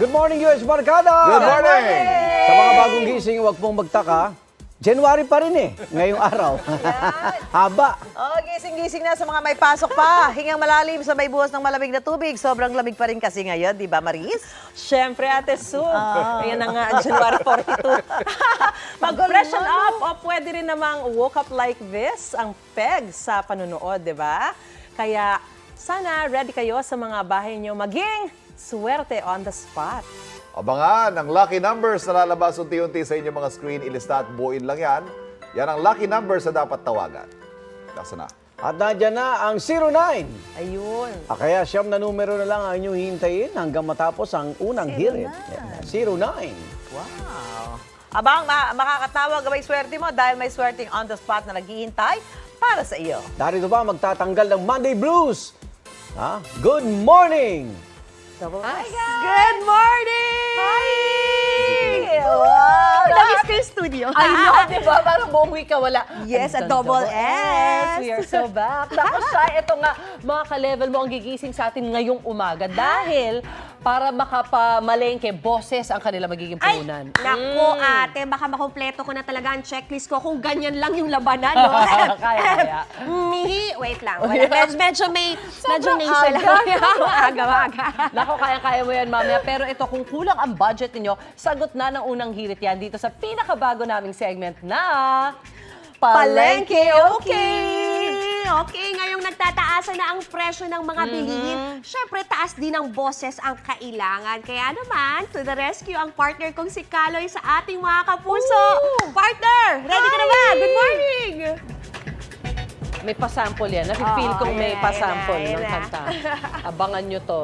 Good morning, US Barkada! Good morning! Sa mga bagong gising, huwag pong magtaka. January pa rin ngayong araw. Haba. Oh, gising-gising na sa mga may pasok pa. Hingang malalim sa may buhos ng malamig na tubig. Sobrang lamig pa rin kasi ngayon, di ba, Maris? Siyempre, Ate Sue. Ayan na nga, January 42. Mag-freshen up o pwede rin namang woke up like this ang peg sa panunood, di ba? Kaya sana ready kayo sa mga bahay nyo maging swerte on the spot. Abangan ang lucky numbers na lalabas unti-unti sa inyong mga screen. Ilista at buuin lang yan. Yan ang lucky numbers na dapat tawagan. Nasa na? At nandiyan na ang 09. Ayun. Kaya siyam na numero na lang ang inyong hintayin hanggang matapos ang unang hirit. 09. Wow. Abang, makakatawag may swerte mo dahil may swerteng on the spot na naghihintay para sa iyo. Darito ba magtatanggal ng Monday Blues? Good morning! Hi, Good morning! Hi! Wow! Namiss ko yung studio. I know, di ba? Parang buong week ka wala. Yes, a Andun, double S. We are so back. Tapos siya, ito nga, mga ka-level mo ang gigising sa atin ngayong umaga dahil para makapamalengke, boses ang kanila magiging Ay, puhunan. naku ate, baka makompleto ko na talaga ang checklist ko kung ganyan lang yung labanan, no? Kaya. Mihi, wait lang. Medyo nasal aga. ako. Aga. Nako, kaya-kaya mo yan mamaya. Pero ito, kung kulang ang budget ninyo, sagot na ng unang hirit yan dito sa pinakabago naming segment na Palengke Okay! Okay, ngayong nagtataasan na ang presyo ng mga bilihin, syempre taas din ang boses ang kailangan. Kaya naman, to the rescue ang partner kong si Kaloy sa ating mga kapuso. Partner, ready ka na ba? Good morning! may pasample yan. Nafe-feel kong may ayan na, pasample ayan ng na. kanta. Abangan nyo to.